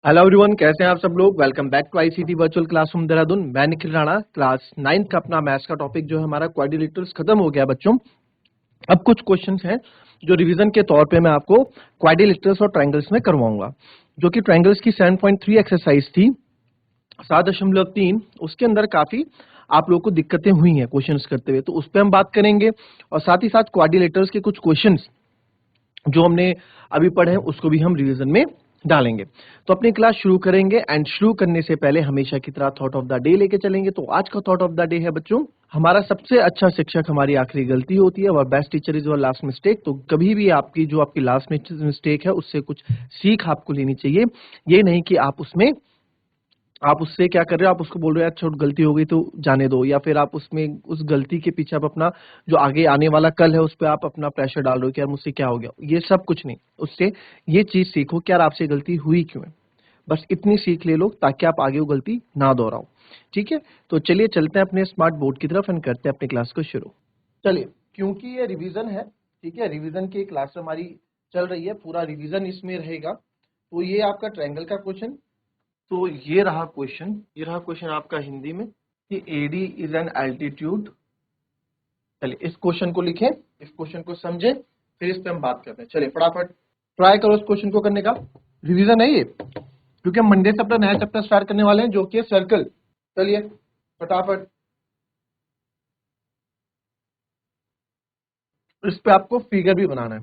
Hello everyone, कैसे हैं आप सब लोग। Welcome back to ICT virtual classroom Dehradun. मैं निखिल राणा। क्लास 9 का अपना मैथ्स का टॉपिक जो है हमारा क्वाड्रिलेटरल्स खत्म हो गया बच्चों। अब कुछ क्वेश्चंस हैं जो रिवीजन के तौर पे मैं आपको क्वाड्रिलेटरल्स और ट्रायंगल्स में करवाऊंगा, जो कि ट्रायंगल्स की 7.3 एक्सरसाइज थी 7.3। उसके अंदर काफी आप लोगों को दिक्कतें हुई हैं क्वेश्चंस करते हुए, तो उस पर हम बात करेंगे। और साथ ही साथ क्वाड्रिलेटरल्स के कुछ क्वेश्चंस जो हमने अभी पढ़े हैं उसको भी हम रिवीजन में डालेंगे। तो अपनी क्लास शुरू करेंगे एंड शुरू करने से पहले हमेशा की तरह थॉट ऑफ द डे लेके चलेंगे। तो आज का थॉट ऑफ द डे है बच्चों, हमारा सबसे अच्छा शिक्षक हमारी आखिरी गलती होती है और best teacher is your last mistake. तो कभी भी आपकी जो आपकी लास्ट मिस्टेक है उससे कुछ सीख आपको लेनी चाहिए। ये नहीं कि आप उससे क्या कर रहे हो, आप उसको बोल रहे हो यार छोड़ गलती हो गई तो जाने दो, या फिर आप उसमें उस गलती के पीछे आप अपना जो आगे आने वाला कल है उस पर आप अपना प्रेशर डाल रहे हो कि यार मुझसे क्या हो गया। ये सब कुछ नहीं, उससे ये चीज सीखो कि यार आपसे गलती हुई क्यों है। बस इतनी सीख ले लो ताकि आप आगे वो गलती ना दोहराओ। ठीक है, तो चलिए चलते हैं अपने स्मार्ट बोर्ड की तरफ एंड करते हैं अपनी क्लास को शुरू। चलिए, क्योंकि ये रिवीजन है, ठीक है, रिवीजन की क्लास हमारी चल रही है, पूरा रिवीजन इसमें रहेगा। तो ये आपका ट्रायंगल का क्वेश्चन, तो ये रहा क्वेश्चन आपका हिंदी में कि एडी इज एन एल्टीट्यूड। चलिए इस क्वेश्चन को लिखें, इस क्वेश्चन को समझें, फिर इस पे हम बात करते हैं। चलिए फटाफट ट्राई करो इस क्वेश्चन को करने का। रिवीजन है ये, क्योंकि हम मंडे से अपना नया चैप्टर स्टार्ट करने वाले हैं जो कि है सर्कल। चलिए फटाफट इस पे आपको फिगर भी बनाना है,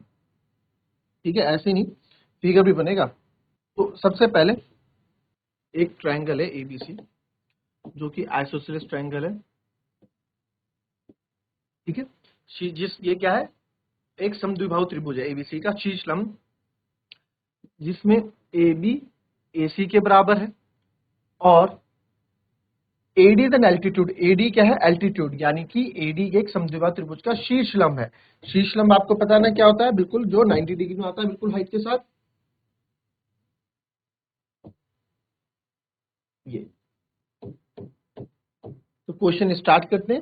ठीक है, ऐसे नहीं फिगर भी बनेगा। तो सबसे पहले एक ट्रायंगल है एबीसी जो कि आइसोसेलेस ट्रायंगल है, ठीक है। जिस ये क्या है, एक समद्विबाहु त्रिभुज है एबीसी का शीर्ष लंब, जिसमें ए बी ए सी के बराबर है और एडी एन एल्टीट्यूड। एडी क्या है, एल्टीट्यूड, यानी कि एडी एक समद्विबाहु त्रिभुज का शीर्ष लंब है। शीर्ष लंब आपको पता है ना क्या होता है, बिल्कुल जो 90 डिग्री में आता है, बिल्कुल हाइट के साथ। ये तो क्वेश्चन स्टार्ट करते हैं।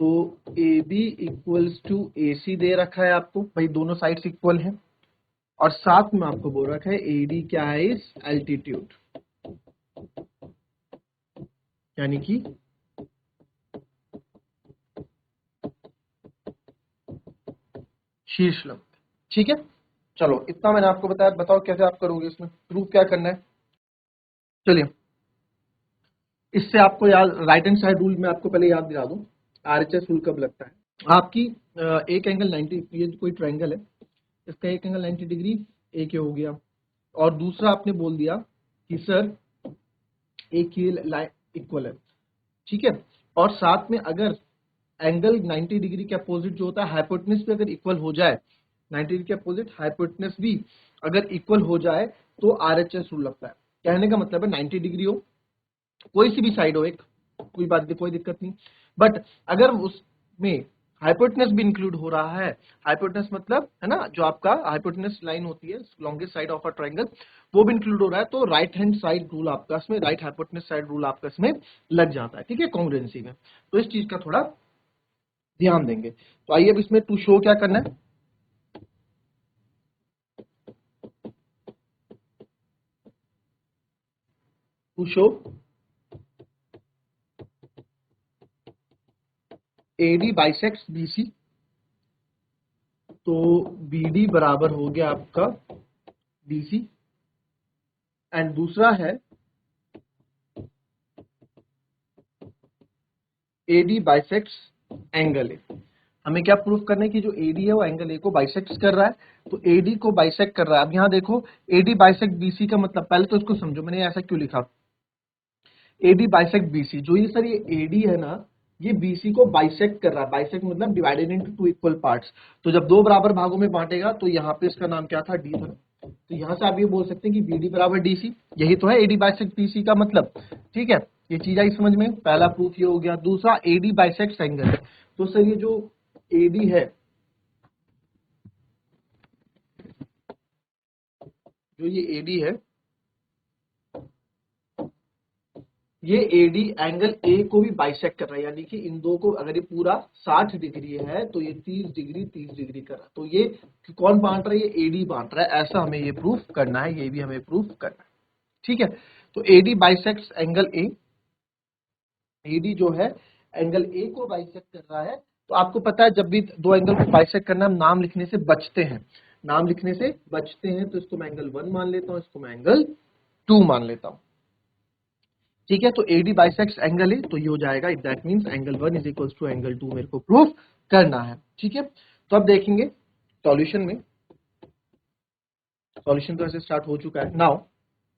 तो ए बी इक्वल्स टू ए सी दे रखा है आपको, भाई दोनों साइड्स इक्वल हैं, और साथ में आपको बोल रखा है एडी क्या है, इस एल्टीट्यूड, यानी कि शीर्ष लंब, ठीक है। चलो इतना मैंने आपको बताया, बताओ कैसे आप करोगे, इसमें प्रूफ क्या करना है। चलिए इससे आपको याद, राइट हैंड साइड रूल में आपको पहले याद दिला दूं, आरएचएस रूल कब लगता है। आपकी एक एंगल 90, ये कोई ट्रायंगल है, इसका एक एंगल 90 डिग्री एक ये हो गया, और दूसरा आपने बोल दिया कि सर एक ये लाइन इक्वल है, ठीक है। और साथ में अगर एंगल 90 डिग्री के अपोजिट जो होता है हाइपोटेनस भी अगर इक्वल हो जाए, 90 डिग्री के अपोजिट हाइपोटेनस भी अगर इक्वल हो जाए तो आरएचएस रूल लगता है। कहने का मतलब है 90 डिग्री हो, कोई सी भी साइड हो, एक कोई बात नहीं, कोई दिक्कत नहीं, बट अगर उसमें हाइपोटेनस भी इंक्लूड हो रहा है, हाइपोटेनस मतलब है ना जो आपका हाइपोटेनस लाइन होती है longest side of a triangle, वो भी इंक्लूड हो रहा है, तो राइट हैंड साइड रूल आपका इसमें, राइट हाइपोटेनस साइड रूल आपका इसमें लग जाता है, ठीक है, कॉन्ग्रुएंसी में। तो इस चीज का थोड़ा ध्यान देंगे। तो आइए अब इसमें टू शो क्या करना है। To show AD bisects BC, तो बीडी बराबर हो गया आपका बीसी, एंड दूसरा है एडी बाइसेक्ट्स एंगल ए। हमें क्या प्रूफ करना है कि जो एडी है वो एंगल ए को बाइसेक्ट कर रहा है, तो एडी को बाइसेक्ट कर रहा है। अब यहाँ देखो एडी बाइसेक्ट बीसी का मतलब, पहले तो इसको समझो मैंने ऐसा क्यों लिखा, एडी बाइसेक्ट बीसी, जो ये सर ये एडी है ना, ये बीसी को बाइसेक्ट कर रहा है। बाइसेक्ट मतलब divided into two equal parts, तो जब दो बराबर भागों में बांटेगा तो यहाँ पे इसका नाम क्या था, डी था। तो यहाँ से आप ये बोल सकते हैं कि बीडी बराबर डीसी, यही तो है एडी बाइसेक्ट बीसी का मतलब, ठीक है। ये चीज आई समझ में, पहला प्रूफ ये हो गया। दूसरा एडी बाइसेक्ट एंगल है, तो सर ये जो एडी है, जो ये एडी है, ये एडी एंगल ए को भी बाइसेक्ट कर रहा है, यानी कि इन दो को अगर ये पूरा 60 डिग्री है तो ये 30 डिग्री कर रहा है, तो ये कौन बांट रहा है, ये एडी बांट रहा है, ऐसा हमें ये प्रूफ करना है, ये भी हमें प्रूफ करना है। ठीक है। तो AD bisects angle A, AD जो है एंगल ए को बाइसेक्ट कर रहा है। तो आपको पता है जब भी दो एंगल को बाइसेक्ट करना हम नाम लिखने से बचते हैं, नाम लिखने से बचते हैं। तो इसको मैं एंगल 1 मान लेता हूं, इसको मैं एंगल 2 मान लेता हूं। ठीक है, तो एडी बाइसेक्ट्स एंगल ए, तो ये हो जाएगा that means angle 1 is equals to angle 2 मेरे को प्रूफ करना है। ठीक है, तो अब देखेंगे सॉल्यूशन में, सॉल्यूशन तो ऐसे स्टार्ट हो चुका है। नाउ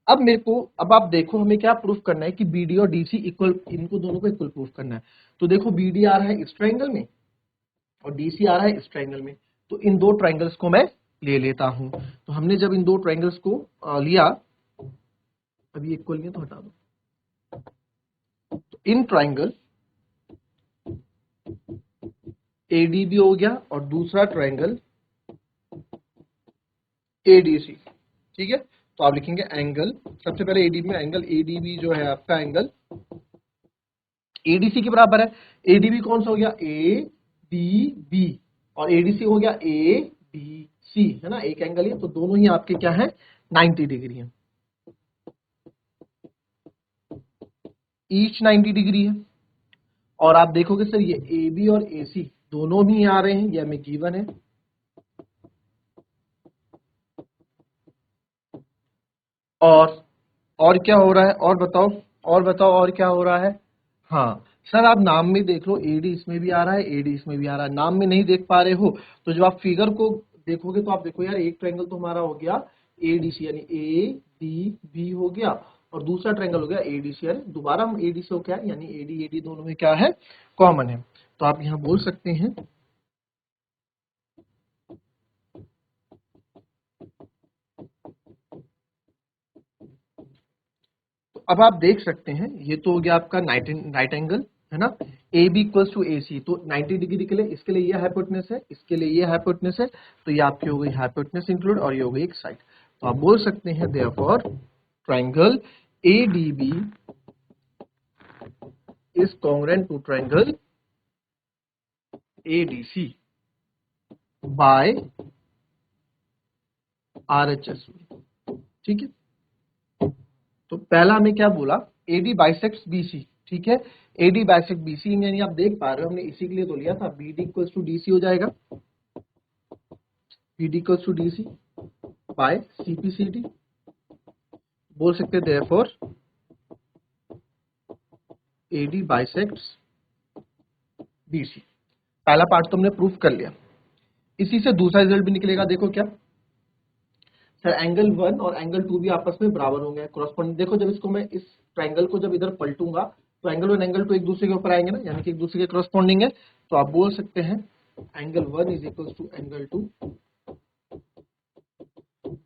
अब मेरे को, अब आप देखो हमें क्या प्रूफ करना है कि बीडी और डीसी इक्वल, इनको दोनों को इक्वल प्रूफ करना है। तो देखो बीडी आ रहा है इस ट्रायंगल में और डीसी आ रहा है इस ट्रायंगल में, तो इन दो ट्रायंगल्स को मैं ले लेता हूं। तो हमने जब इन दो ट्रायंगल्स को लिया, अभी इक्वल नहीं है तो हटा दो, तो इन ट्रायंगल एडीबी हो गया और दूसरा ट्रायंगल एडीसी। ठीक है, तो आप लिखेंगे एंगल, सबसे पहले एडीबी में एंगल एडीबी जो है आपका एंगल एडीसी के बराबर है। एडीबी कौन सा हो गया, ए डी बी, और एडीसी हो गया ए डी सी, है ना, एक एंगल है। तो दोनों ही आपके क्या है, 90 डिग्री है, ईच 90 डिग्री है। और आप देखोगे सर ये ए बी और ए सी दोनों भी आ रहे हैं, ये हमें गिवन है। और क्या हो रहा है, और बताओ, और बताओ और क्या हो रहा है। हाँ सर, आप नाम में देख लो, एडी इसमें भी आ रहा है, एडी इसमें भी आ रहा है। नाम में नहीं देख पा रहे हो तो जब आप फिगर को देखोगे तो आप देखो यार, एक ट्रायंगल तो हमारा हो गया एडीसी यानी ए डी बी हो गया, और दूसरा ट्रायंगल हो गया एडीसी, यानी दोबारा हम एडीसी हो क्या है, यानी एडी एडी दोनों में क्या है, कॉमन है। तो आप यहाँ बोल सकते हैं, तो अब आप देख सकते हैं ये तो हो गया आपका राइट एंगल, है ना, ए बी इक्वल्स टू ए सी। तो 90 डिग्री के लिए इसके लिए ये हाइपोटेनस है, इसके लिए ये हाइपोटेनस है, तो ये आपकी हो गई हाइपोटेनस इंक्लूड, और ये हो गई एक साइड। तो आप बोल सकते हैं therefore triangle A D B is congruent to triangle A D C by R H S. ठीक है, तो पहला हमें क्या बोला, एडी बाइसेक्ट्स बीसी। ठीक है, एडी बाइसेक्ट बीसी, यानी आप देख पा रहे हो हमने इसी के लिए तो लिया था, बीडी इक्वल्स टू डीसी हो जाएगा, BD equals to DC by CPCD. बोल सकते हैं देयरफॉर एडी बाइसेक्ट्स बीसी। पहला पार्ट तो हमने प्रूफ कर लिया, इसी से दूसरा रिजल्ट भी निकलेगा। देखो क्या सर, एंगल 1 और एंगल 2 भी आपस में बराबर होंगे, क्रॉसपोंडिंग। देखो जब इसको मैं, इस ट्रायंगल को जब इधर पलटूंगा तो एंगल 1 एंगल 2 एक दूसरे के ऊपर आएंगे ना, यानी कि एक दूसरे के क्रॉसपोंडिंग है। तो आप बोल सकते हैं angle 1 is equal to angle 2।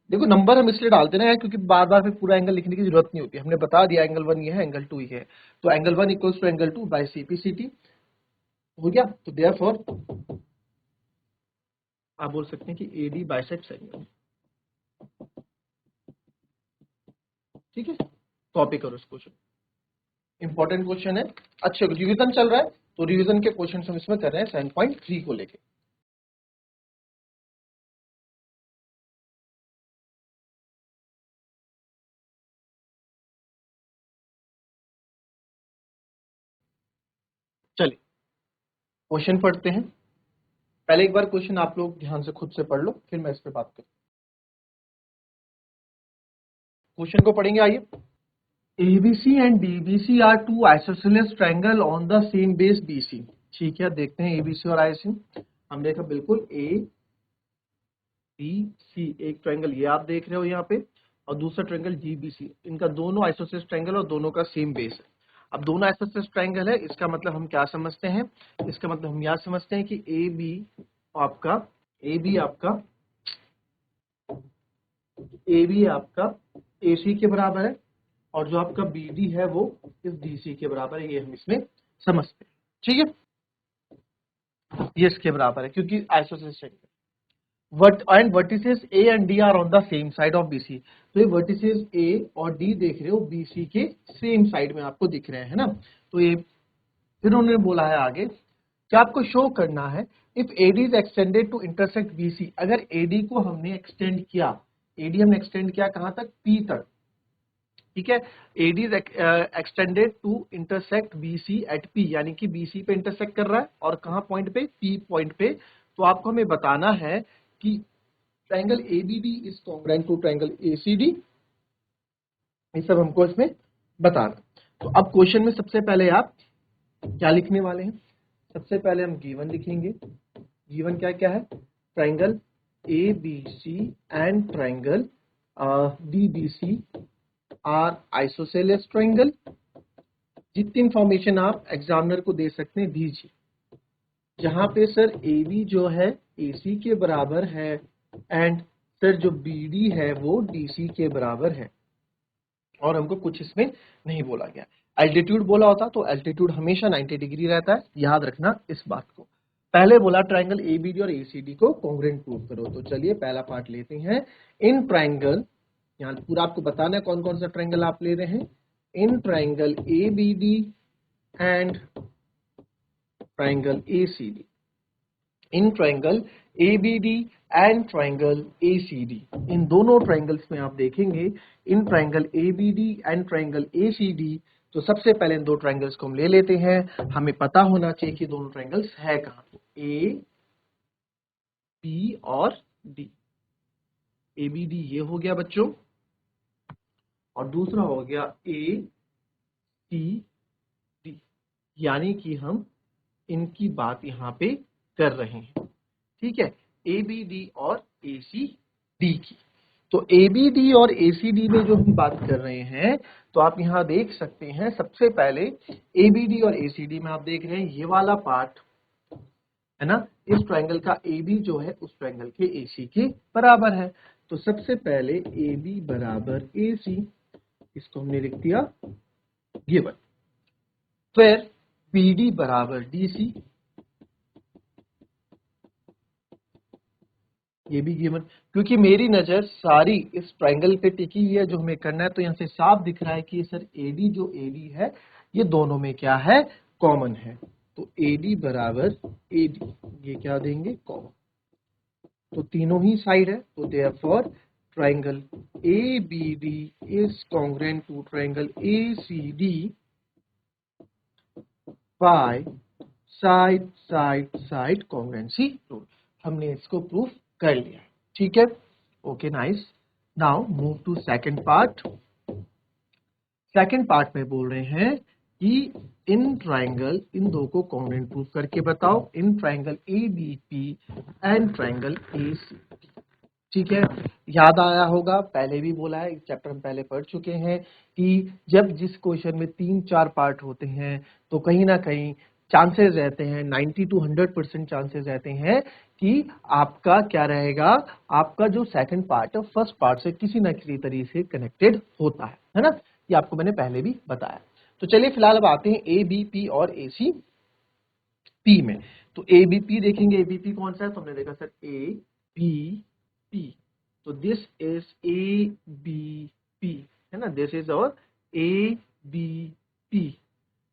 देखो नंबर हम इसलिए डालते ना क्योंकि बार बार फिर पूरा एंगल लिखने की जरूरत नहीं होती, हमने बता दिया एंगल 1 ये है, एंगल 2 ये है। तो angle 1 equals to angle 2 by CPCT हो गया। तो देयरफॉर आप बोल सकते हैं कि एडी बाइसेक्ट्स एंगल। ठीक है, कॉपी करो इस क्वेश्चन, इंपॉर्टेंट क्वेश्चन है। अच्छे रिवीजन चल रहा है तो रिवीजन के क्वेश्चन हम इसमें कर रहे हैं 7.3 को लेके। चलिए क्वेश्चन पढ़ते हैं। पहले एक बार क्वेश्चन आप लोग ध्यान से खुद से पढ़ लो, फिर मैं इस पे बात करूं। क्वेश्चन को पढ़ेंगे, आइए। ABC and DBC are two isosceles triangle on the same base BC। ठीक है, देखते हैं ABC और IC। हम देखा बिल्कुल ABC एक ट्रायंगल ये आप देख रहे हो यहाँ पे, और दूसरा ट्रायंगल GBC, इनका दोनों आइसोसेलेस ट्रायंगल और दोनों का सेम बेस है। अब दोनों आइसोसेलेस ट्रायंगल है, इसका मतलब हम क्या समझते हैं, इसका मतलब हम यह समझते हैं कि AB आपका AC के बराबर है, और जो आपका BD है वो इस DC के बराबर है, ये हम इसमें समझते हैं। ठीक है, ये इसके बराबर है क्योंकि isosceles triangle. And vertices A and D are on the same side of BC। तो ये वर्टिसेस A और D देख रहे हो BC के सेम साइड में आपको दिख रहे हैं, है ना। तो ये फिर उन्होंने बोला है आगे क्या आपको शो करना है, if AD is extended to intersect BC। अगर AD को हमने एक्सटेंड किया, AD हमने एक्सटेंड किया कहां तक, P तक, ठीक है। AD is extended to intersect BC at P, यानी कि BC पे इंटरसेक्ट कर रहा है और कहाँ पॉइंट पे, P पॉइंट पे। तो आपको हमें बताना है कि triangle ABD is congruent to triangle ACD, ये सब हमको इसमें बताना। तो अब क्वेश्चन में सबसे पहले आप क्या लिखने वाले हैं? सबसे पहले हम गिवन लिखेंगे। गिवन क्या क्या है? Triangle ABC and triangle DBC are isosceles triangle. जितनी इंफॉर्मेशन आप एग्जामिनर को दे सकते हैं दीजिए। जहां पे सर AB जो है AC के बराबर है एंड सर जो BD है वो DC के बराबर है, और हमको कुछ इसमें नहीं बोला गया। एल्टीट्यूड बोला होता तो एल्टीट्यूड हमेशा 90 डिग्री रहता है, याद रखना इस बात को। पहले बोला ट्रायंगल ABD और ACD को कॉन्ग्रुएंट प्रूव करो। तो चलिए पहला पार्ट लेते हैं। इन ट्रायंगल, यहाँ पूरा आपको बताना है कौन कौन सा ट्रायंगल आप ले रहे हैं। In triangle ABD and triangle ACD, in triangle ABD and triangle ACD, इन दोनों ट्रायंगल्स में आप देखेंगे in triangle ABD and triangle ACD। तो सबसे पहले इन दो ट्रायंगल्स को हम ले लेते हैं। हमें पता होना चाहिए कि दोनों ट्रायंगल्स है कहां। तो A, B और D। ABD ये हो गया बच्चों, और दूसरा हो गया ACD, यानी कि हम इनकी बात यहां पे कर रहे हैं। ठीक है, ABD और ACD की। तो ABD और ACD में जो हम बात कर रहे हैं, तो आप यहां देख सकते हैं सबसे पहले ABD और ACD में आप देख रहे हैं ये वाला पार्ट है ना, इस ट्रायंगल का AB जो है उस ट्रायंगल के AC के बराबर है। तो सबसे पहले AB बराबर AC, इसको हमने लिख दिया गिवन। फिर BD बराबर DC, ये भी गिवन। क्योंकि मेरी नजर सारी इस ट्रायंगल पे टिकी हुई है, जो हमें करना है, तो यहाँ से साफ दिख रहा है कि सर AD जो AD है ये दोनों में क्या है, कॉमन है। तो AD बराबर AD, ये क्या देंगे, कॉमन। तो तीनों ही साइड है, तो therefore triangle ABD is congruent to triangle ACD by side side side congruency rule. हमने इसको प्रूफ कर लिया। ठीक है, okay nice. Now move to second part. Second part में बोल रहे हैं कि इन ट्रायंगल, इन दो को कॉन्ग्रुएंट प्रूफ करके बताओ। In triangle ABP and triangle ACD। ठीक है, याद आया होगा, पहले भी बोला है, इस चैप्टर हम पहले पढ़ चुके हैं कि जब जिस क्वेश्चन में 3-4 पार्ट होते हैं तो कहीं ना कहीं चांसेस रहते हैं, 90 to 100% चांसेस रहते हैं कि आपका क्या रहेगा, आपका जो सेकंड पार्ट है फर्स्ट पार्ट से किसी ना किसी तरीके से कनेक्टेड होता है ना। ये आपको मैंने पहले भी बताया। तो चलिए फिलहाल अब आते हैं ABP और ACP में। तो ABP देखेंगे, ABP कौन सा है, तो हमने देखा सर ABP, तो दिस इज ABP, है ना, this is our ABP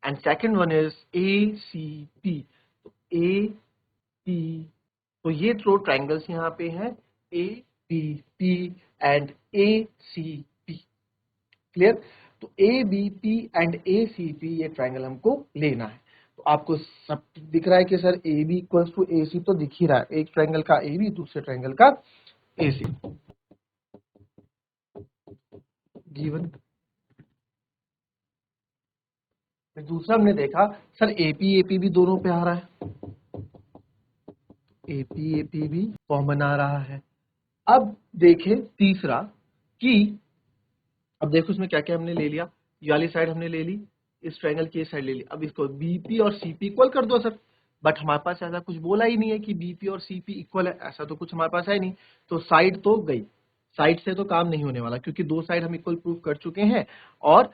and second one is ACP। तो AP, तो ये दो ट्रायंगल्स यहाँ पे हैं ABP एंड ACP। क्लियर? तो ABP एंड ACP ये ट्रायंगल हमको लेना है। तो आपको सब दिख रहा है कि sir AB equals to AC तो दिख ही रहा है, एक ट्रायंगल का AB दूसरे ट्रायंगल का AC गिवन। दूसरा हमने देखा सर AP भी दोनों पे आ रहा है, AP भी कॉमन आ रहा है। अब देखें तीसरा कि अब देखो इसमें क्या क्या हमने ले लिया, ये वाली साइड हमने ले ली, इस ट्रायंगल की साइड ले ली। अब इसको BP और CP इक्वल कर दो सर, बट हमारे पास ऐसा कुछ बोला ही नहीं है कि BP और CP इक्वल है, ऐसा तो कुछ हमारे पास है नहीं। तो साइड तो गई, साइड से तो काम नहीं होने वाला, क्योंकि दो साइड हम इक्वल प्रूव कर चुके हैं और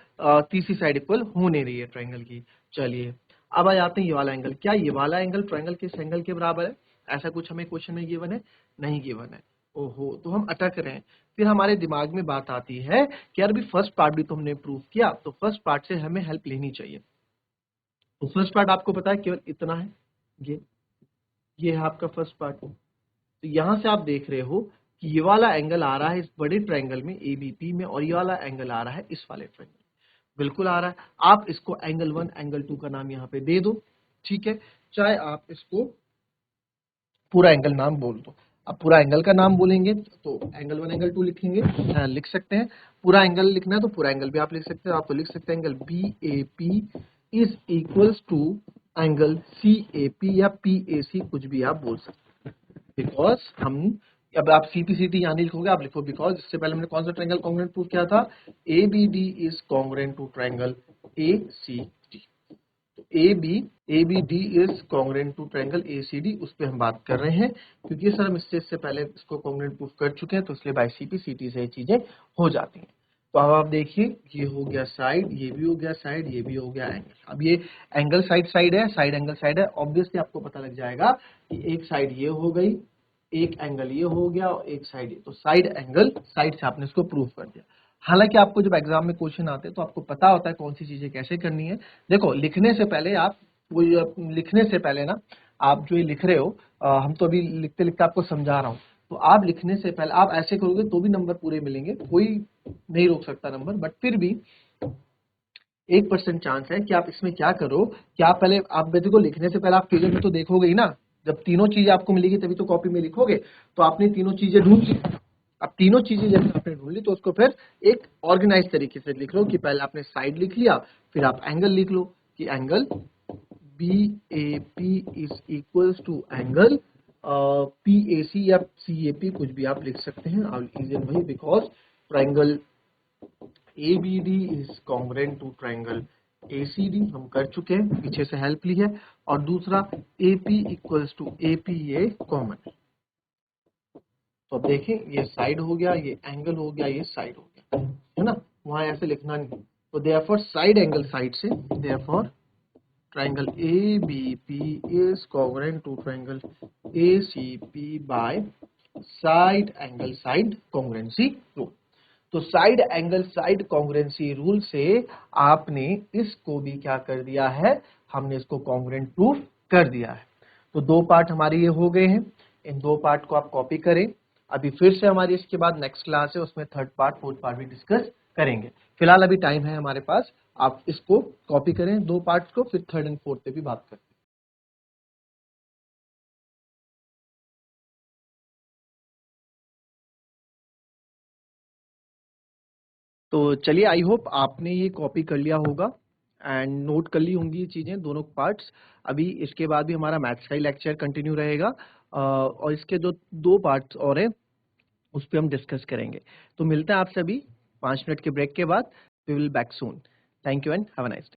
तीसरी साइड इक्वल हो नहीं रही है ट्रायंगल की। चलिए अब आ जाते हैं ये वाला एंगल, क्या ये वाला एंगल ट्रायंगल के इस एंगल के बराबर है? ऐसा कुछ हमें क्वेश्चन में गिवन है? नहीं गिवन है। ओहो, तो हम अटक रहे हैं। फिर हमारे दिमाग में बात आती है कि यार अभी फर्स्ट पार्ट भी तो हमने प्रूव किया, तो फर्स्ट पार्ट से हमें हेल्प लेनी चाहिए। तो फर्स्ट पार्ट आपको पता है केवल इतना है, ये है आपका फर्स्ट पार्ट। तो यहां से आप देख रहे हो कि ये वाला एंगल आ रहा है इस बड़े ट्रायंगल में एबीपी में और ये वाला एंगल आ रहा है इस वाले ट्रायंगल में, बिल्कुल आ रहा है। आप इसको एंगल 1 एंगल 2 का नाम यहाँ पे दे दो, ठीक है, चाहे आप इसको पूरा एंगल नाम बोल दो। अब पूरा एंगल का नाम बोलेंगे तो एंगल 1 एंगल 2 लिखेंगे, लिख सकते हैं। पूरा एंगल लिखना है तो पूरा एंगल भी आप लिख सकते हैं। आप तो लिख सकते हैं angle BAP is equals to angle CAP या PAC, कुछ भी आप बोल सकते हैं। बिकॉज हम अब आप CPCT यहाँ नहीं लिखोगे, आप लिखो बिकॉज इससे पहले हमने कौन सा ट्रायंगल कॉन्ग्रुएंट प्रूव किया था, ABD is congruent to triangle ACD। तो ABD is congruent to triangle ACD, उस पर हम बात कर रहे हैं क्योंकि सर हम इससे पहले इसको कॉन्ग्रुएंट प्रूफ कर चुके हैं, तो इसलिए बाय CPCT से ये चीजें हो जाती हैं। तो अब आप देखिए ये हो गया साइड, ये भी हो गया साइड, ये भी हो गया एंगल। अब ये एंगल साइड है, साइड एंगल साइड है, ऑब्वियसली आपको पता लग जाएगा कि एक साइड ये हो गई, एक एंगल ये हो गया और एक साइड ये, तो साइड एंगल साइड से आपने इसको प्रूव कर दिया। हालांकि आपको जब एग्जाम में क्वेश्चन आते हैं तो आपको पता होता है कौन सी चीजें कैसे करनी है। देखो लिखने से पहले आप लिखने से पहले ना आप जो ये लिख रहे हो, हम तो अभी लिखते लिखते आपको समझा रहा हूँ, तो आप लिखने से पहले आप ऐसे करोगे तो भी नंबर पूरे मिलेंगे, कोई नहीं रोक सकता नंबर, बट फिर भी 1% चांस है कि आप इसमें क्या करो कि आप पहले आप देखो लिखने से पहले आप फिगर में तो देखोगे ही ना, जब तीनों चीजें आपको मिलेगी तभी तो कॉपी में लिखोगे। तो आपने तीनों चीजें ढूंढ ली, अब तीनों चीजें जैसे आपने ढूंढ ली तो उसको फिर एक ऑर्गेनाइज तरीके से लिख लो कि पहले आपने साइड लिख लिया, फिर आप एंगल लिख लो कि angle BAP is equals to angle PAC या CAP, कुछ भी आप लिख सकते हैं। और रीजन वही because triangle ABD is congruent to triangle ACD, हम कर चुके हैं, पीछे से हेल्प ली है। और दूसरा AP इक्वल्स टू AP ये कॉमन है। तो अब देखें ये साइड हो गया, ये एंगल हो गया, ये साइड हो गया, है ना, वहां ऐसे लिखना नहीं। तो देयरफॉर साइड एंगल साइड से, therefore triangle ABP is congruent to triangle ACP by side angle side congruency rule। तो side angle side congruency rule से आपने इसको भी क्या कर दिया है, हमने इसको कॉन्ग्रुएंट प्रूफ कर दिया है। तो दो पार्ट हमारे ये हो गए हैं, इन दो पार्ट को आप कॉपी करें। अभी फिर से हमारी इसके बाद नेक्स्ट क्लास है, उसमें थर्ड पार्ट फोर्थ पार्ट भी डिस्कस करेंगे। फिलहाल अभी टाइम है हमारे पास, आप इसको कॉपी करें दो पार्ट्स को, फिर थर्ड एंड फोर्थ पे भी बात करें। तो चलिए, आई होप आपने ये कॉपी कर लिया होगा एंड नोट कर ली होंगी ये चीज़ें, दोनों पार्ट्स। अभी इसके बाद भी हमारा मैथ्स का ही लेक्चर कंटिन्यू रहेगा, और इसके जो दो पार्ट्स और हैं उस पर हम डिस्कस करेंगे। तो मिलते हैं आपसे अभी 5 मिनट के ब्रेक के बाद। We will back soon. Thank you and have a nice day.